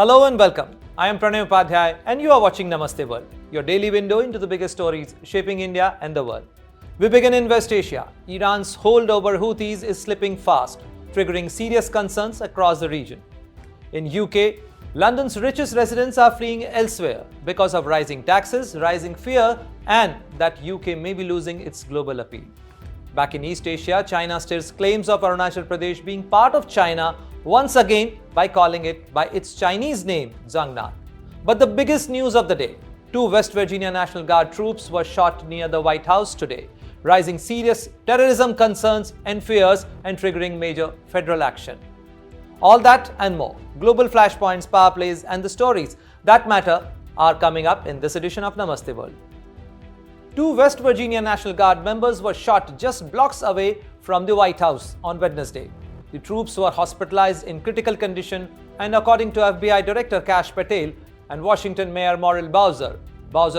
Hello and welcome. I am Pranay Upadhyay and you are watching Namaste World, your daily window into the biggest stories shaping India and the world. We begin in West Asia. Iran's hold over Houthis is slipping fast, triggering serious concerns across the region. In UK, London's richest residents are fleeing elsewhere because of rising taxes, rising fear, and that UK may be losing its global appeal. Back in East Asia, China stirs claims of Arunachal Pradesh being part of China once again by calling it by its Chinese name, Zhangnan. But the biggest news of the day, 2 West Virginia National Guard troops were shot near the White House today, raising serious terrorism concerns and fears and triggering major federal action. All that and more, global flashpoints, power plays, and the stories that matter are coming up in this edition of Namaste World. 2 West Virginia National Guard members were shot just blocks away from the White House on Wednesday. The troops were hospitalized in critical condition, and according to FBI Director Kash Patel and Washington Mayor Muriel Bowser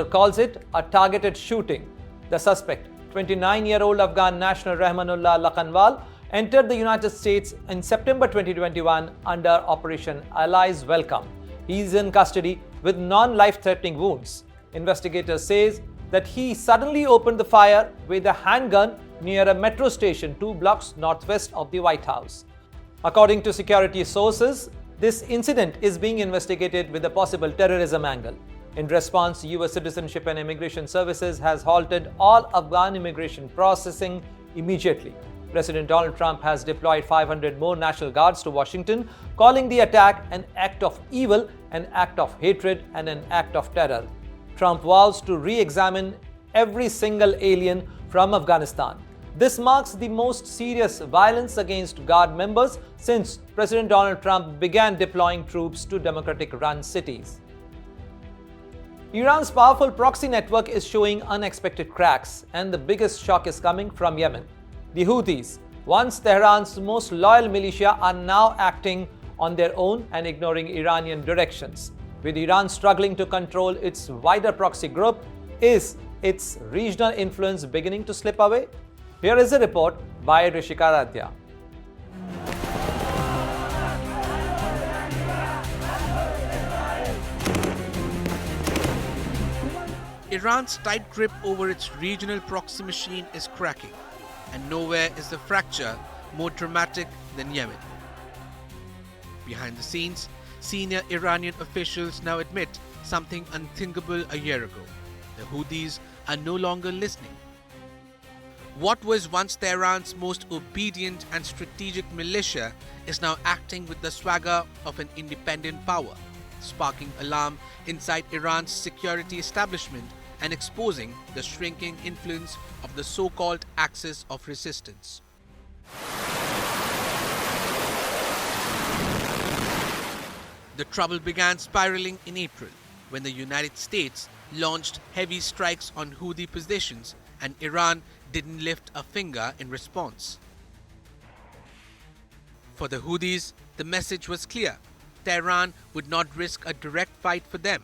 calls it a targeted shooting. The suspect, 29-year-old Afghan national Rahmanullah Lakhanwal, entered the United States in September 2021 under Operation Allies Welcome. He is in custody with non-life-threatening wounds. Investigators say that he suddenly opened the fire with a handgun near a metro station 2 blocks northwest of the White House. According to security sources, this incident is being investigated with a possible terrorism angle. In response, U.S. Citizenship and Immigration Services has halted all Afghan immigration processing immediately. President Donald Trump has deployed 500 more National Guards to Washington, calling the attack an act of evil, an act of hatred, and an act of terror. Trump vows to re-examine every single alien from Afghanistan. This marks the most serious violence against Guard members since President Donald Trump began deploying troops to Democratic-run cities. Iran's powerful proxy network is showing unexpected cracks, and the biggest shock is coming from Yemen. The Houthis, once Tehran's most loyal militia, are now acting on their own and ignoring Iranian directions. With Iran struggling to control its wider proxy group, is its regional influence beginning to slip away? Here is a report by Rishika Radhya. Iran's tight grip over its regional proxy machine is cracking, and nowhere is the fracture more dramatic than Yemen. Behind the scenes, senior Iranian officials now admit something unthinkable a year ago. The Houthis are no longer listening. What was once Tehran's most obedient and strategic militia is now acting with the swagger of an independent power, sparking alarm inside Iran's security establishment and exposing the shrinking influence of the so-called axis of resistance. The trouble began spiraling in April when the United States launched heavy strikes on Houthi positions and Iran didn't lift a finger in response. For the Houthis, the message was clear. Tehran would not risk a direct fight for them.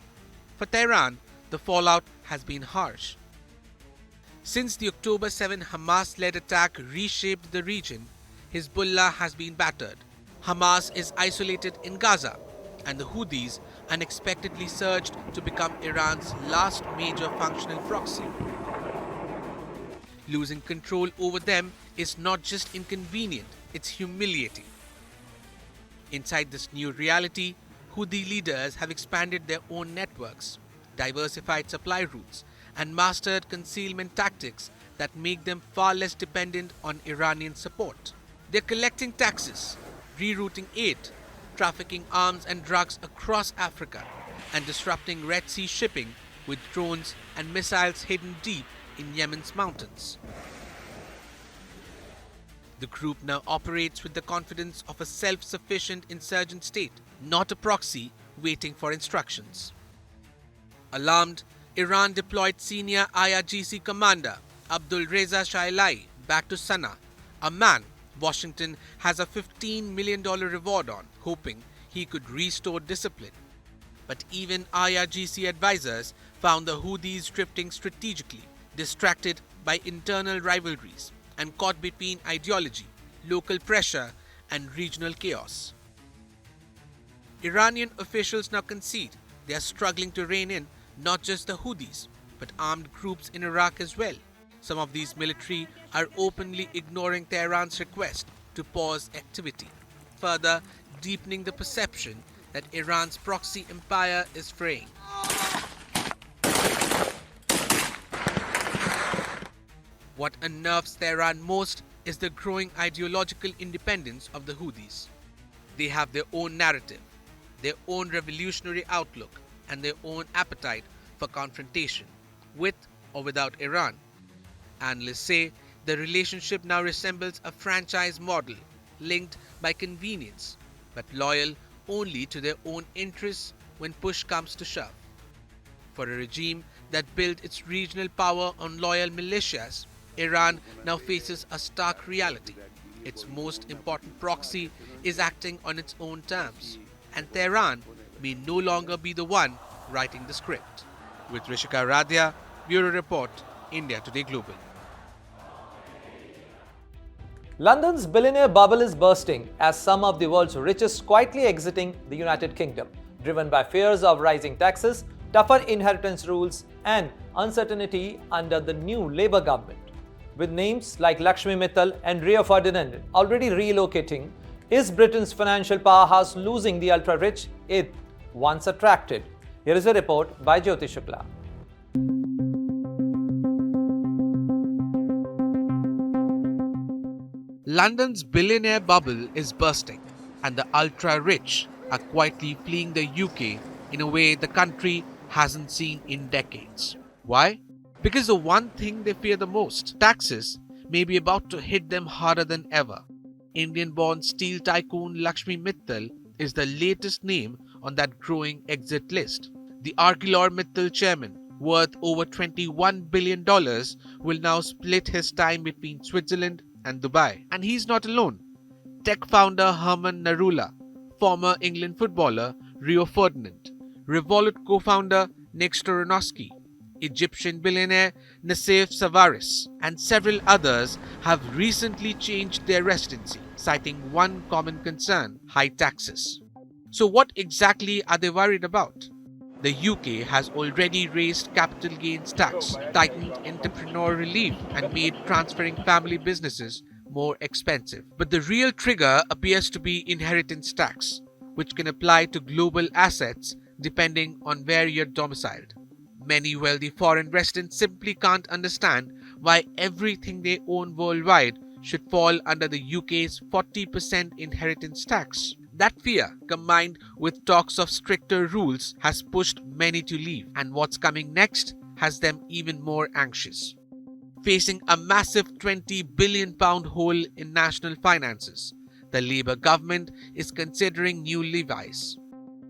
For Tehran, the fallout has been harsh. Since the October 7 Hamas-led attack reshaped the region, Hezbollah has been battered. Hamas is isolated in Gaza, and the Houthis unexpectedly surged to become Iran's last major functional proxy. Losing control over them is not just inconvenient, it's humiliating. Inside this new reality, Houthi leaders have expanded their own networks, diversified supply routes, and mastered concealment tactics that make them far less dependent on Iranian support. They're collecting taxes, rerouting aid, trafficking arms and drugs across Africa, and disrupting Red Sea shipping with drones and missiles hidden deep in Yemen's mountains. The group now operates with the confidence of a self-sufficient insurgent state, not a proxy waiting for instructions. Alarmed, Iran deployed senior IRGC commander Abdul Reza Shailai back to Sana'a, a man Washington has a $15 million reward on, hoping he could restore discipline. But even IRGC advisors found the Houthis drifting strategically, distracted by internal rivalries and caught between ideology, local pressure, and regional chaos. Iranian officials now concede they are struggling to rein in not just the Houthis, but armed groups in Iraq as well. Some of these military are openly ignoring Tehran's request to pause activity, further deepening the perception that Iran's proxy empire is fraying. What unnerves Tehran most is the growing ideological independence of the Houthis. They have their own narrative, their own revolutionary outlook, and their own appetite for confrontation, with or without Iran. Analysts say the relationship now resembles a franchise model linked by convenience, but loyal only to their own interests when push comes to shove. For a regime that built its regional power on loyal militias, Iran now faces a stark reality. Its most important proxy is acting on its own terms, and Tehran may no longer be the one writing the script. With Rishika Radhya, Bureau Report, India Today Global. London's billionaire bubble is bursting as some of the world's richest quietly exiting the United Kingdom, driven by fears of rising taxes, tougher inheritance rules, and uncertainty under the new Labour government. With names like Lakshmi, Mittal, and Ferdinand already relocating, is Britain's financial powerhouse losing the ultra-rich it once attracted? Here is a report by Jyoti Shukla. London's billionaire bubble is bursting, and the ultra-rich are quietly fleeing the UK in a way the country hasn't seen in decades. Why? Because the one thing they fear the most, taxes, may be about to hit them harder than ever. Indian-born steel tycoon Lakshmi Mittal is the latest name on that growing exit list. The ArcelorMittal chairman, worth over $21 billion, will now split his time between Switzerland and Dubai. And he's not alone. Tech founder Herman Narula, former England footballer Rio Ferdinand, Revolut co-founder Nick Storonowski, Egyptian billionaire Nassef Sawiris, and several others have recently changed their residency, citing one common concern: high taxes. So what exactly are they worried about? The UK has already raised capital gains tax, tightened entrepreneur relief, and made transferring family businesses more expensive. But the real trigger appears to be inheritance tax, which can apply to global assets depending on where you're domiciled. Many wealthy foreign residents simply can't understand why everything they own worldwide should fall under the UK's 40% inheritance tax. That fear, combined with talks of stricter rules, has pushed many to leave, and what's coming next has them even more anxious. Facing a massive £20 billion hole in national finances, the Labour government is considering new levies.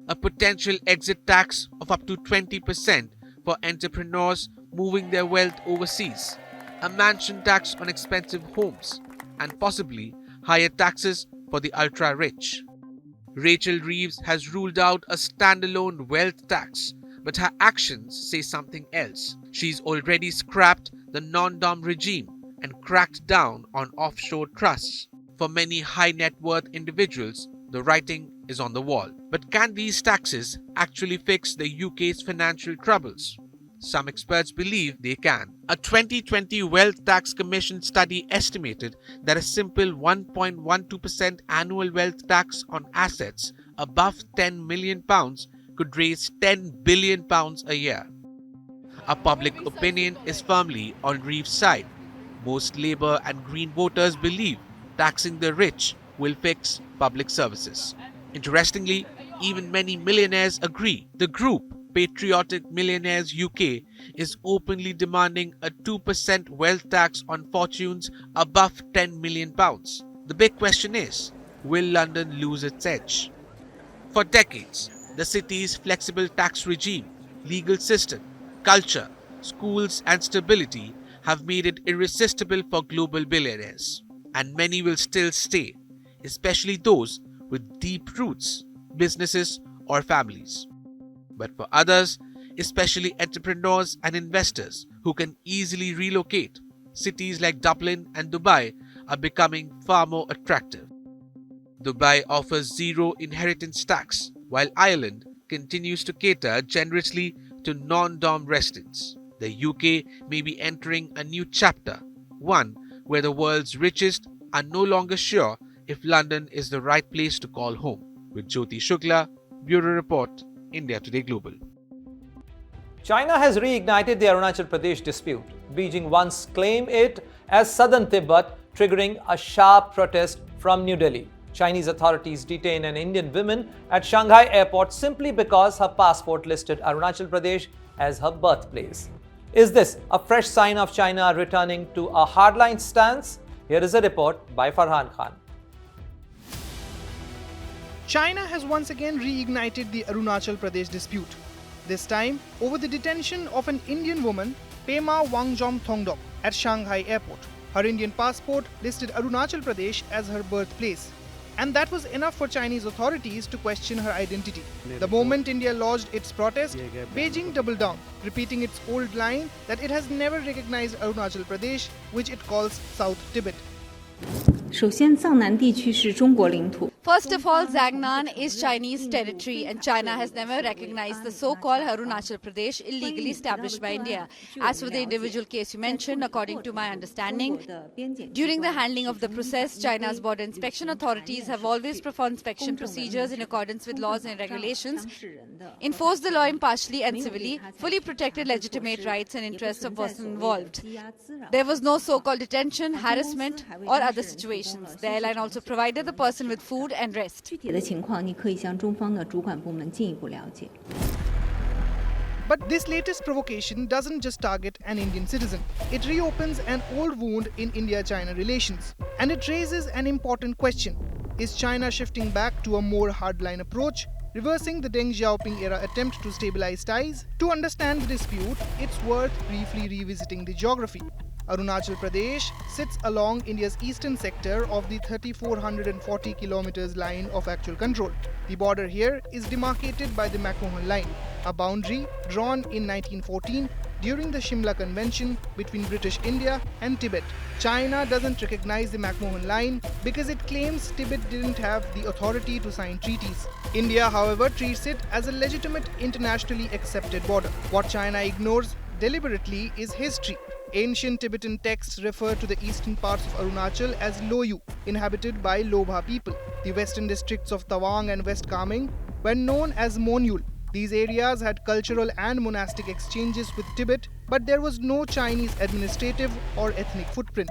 A potential exit tax of up to 20% for entrepreneurs moving their wealth overseas, a mansion tax on expensive homes, and possibly higher taxes for the ultra-rich. Rachel Reeves has ruled out a standalone wealth tax, but her actions say something else. She's already scrapped the non-dom regime and cracked down on offshore trusts. For many high net worth individuals, the writing is on the wall. But can these taxes actually fix the UK's financial troubles? Some experts believe they can. A 2020 Wealth Tax Commission study estimated that a simple 1.12% annual wealth tax on assets above £10 million could raise £10 billion a year. Our public opinion is firmly on Reeves' side. Most Labour and Green voters believe taxing the rich will fix public services. Interestingly, even many millionaires agree. The group, Patriotic Millionaires UK, is openly demanding a 2% wealth tax on fortunes above £10 million. The big question is, will London lose its edge? For decades, the city's flexible tax regime, legal system, culture, schools and stability have made it irresistible for global billionaires. And many will still stay, especially those with deep roots, businesses or families. But for others, especially entrepreneurs and investors who can easily relocate, cities like Dublin and Dubai are becoming far more attractive. Dubai offers zero inheritance tax, while Ireland continues to cater generously to non-dom residents. The UK may be entering a new chapter, one where the world's richest are no longer sure if London is the right place to call home. With Jyoti Shukla, Bureau Report, India Today Global. China has reignited the Arunachal Pradesh dispute. Beijing once claimed it as southern Tibet, triggering a sharp protest from New Delhi. Chinese authorities detained an Indian woman at Shanghai airport simply because her passport listed Arunachal Pradesh as her birthplace. Is this a fresh sign of China returning to a hardline stance? Here is a report by Farhan Khan. China has once again reignited the Arunachal Pradesh dispute. This time over the detention of an Indian woman, Pema Wangjom Thongdok, at Shanghai airport. Her Indian passport listed Arunachal Pradesh as her birthplace. And that was enough for Chinese authorities to question her identity. The moment India lodged its protest, Beijing doubled down, repeating its old line that it has never recognized Arunachal Pradesh, which it calls South Tibet. 首先，藏南地区是中国领土。 First of all, Zangnan is Chinese territory and China has never recognized the so-called Arunachal Pradesh illegally established by India. As for the individual case you mentioned, according to my understanding, during the handling of the process, China's border inspection authorities have always performed inspection procedures in accordance with laws and regulations, enforced the law impartially and civilly, fully protected legitimate rights and interests of persons involved. There was no so-called detention, harassment or other situations. The airline also provided the person with food and rest. 具体的情况，你可以向中方的主管部门进一步了解。 But this latest provocation doesn't just target an Indian citizen. It reopens an old wound in India-China relations. And it raises an important question. Is China shifting back to a more hardline approach, reversing the Deng Xiaoping-era attempt to stabilize ties? To understand the dispute, it's worth briefly revisiting the geography. Arunachal Pradesh sits along India's eastern sector of the 3,440 kilometers line of actual control. The border here is demarcated by the McMahon Line, a boundary drawn in 1914 during the Shimla Convention between British India and Tibet. China doesn't recognize the McMahon Line because it claims Tibet didn't have the authority to sign treaties. India, however, treats it as a legitimate internationally accepted border. What China ignores deliberately is history. Ancient Tibetan texts refer to the eastern parts of Arunachal as Loyu, inhabited by Lobha people. The western districts of Tawang and West Kameng were known as Monyul. These areas had cultural and monastic exchanges with Tibet, but there was no Chinese administrative or ethnic footprint.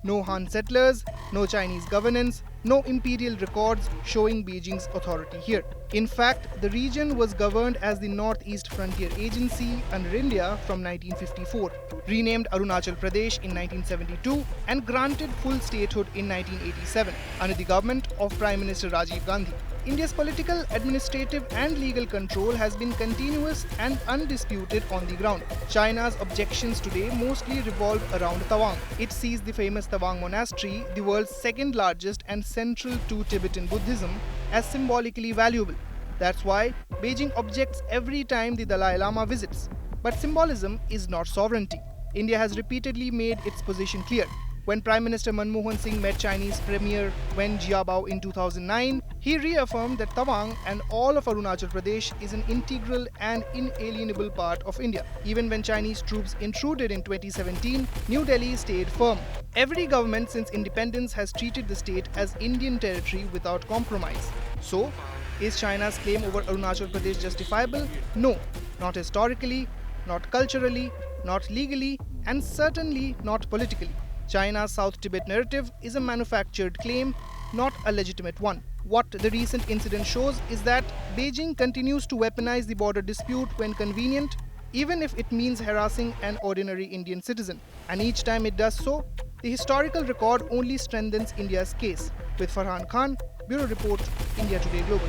No Han settlers, no Chinese governance, no imperial records showing Beijing's authority here. In fact, the region was governed as the Northeast Frontier Agency under India from 1954, renamed Arunachal Pradesh in 1972 and granted full statehood in 1987 under the government of Prime Minister Rajiv Gandhi. India's political, administrative and legal control has been continuous and undisputed on the ground. China's objections today mostly revolve around Tawang. It sees the famous Tawang monastery, the world's second largest and central to Tibetan Buddhism, as symbolically valuable. That's why Beijing objects every time the Dalai Lama visits. But symbolism is not sovereignty. India has repeatedly made its position clear. When Prime Minister Manmohan Singh met Chinese Premier Wen Jiabao in 2009, he reaffirmed that Tawang and all of Arunachal Pradesh is an integral and inalienable part of India. Even when Chinese troops intruded in 2017, New Delhi stayed firm. Every government since independence has treated the state as Indian territory without compromise. So, is China's claim over Arunachal Pradesh justifiable? No, not historically, not culturally, not legally, and certainly not politically. China's South Tibet narrative is a manufactured claim, not a legitimate one. What the recent incident shows is that Beijing continues to weaponize the border dispute when convenient, even if it means harassing an ordinary Indian citizen. And each time it does so, the historical record only strengthens India's case. With Farhan Khan, Bureau Report, India Today Global.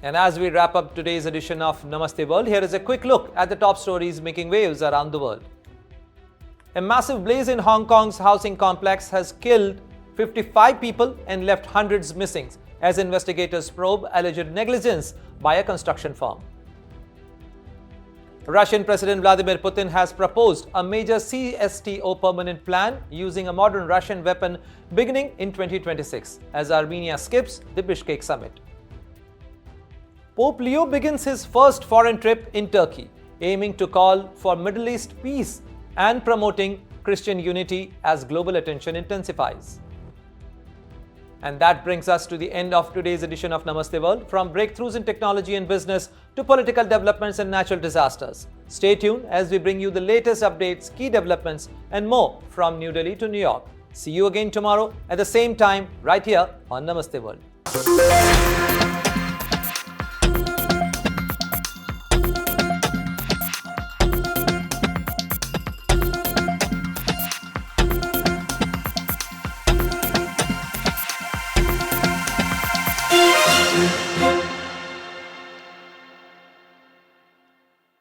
And as we wrap up today's edition of Namaste World, here is a quick look at the top stories making waves around the world. A massive blaze in Hong Kong's housing complex has killed 55 people and left hundreds missing as investigators probe alleged negligence by a construction firm. Russian President Vladimir Putin has proposed a major CSTO permanent plan using a modern Russian weapon beginning in 2026 as Armenia skips the Bishkek summit. Pope Leo begins his first foreign trip in Turkey, aiming to call for Middle East peace and promoting Christian unity as global attention intensifies. And that brings us to the end of today's edition of Namaste World. From breakthroughs in technology and business to political developments and natural disasters. Stay tuned as we bring you the latest updates, key developments, and more from New Delhi to New York. See you again tomorrow at the same time right here on Namaste World.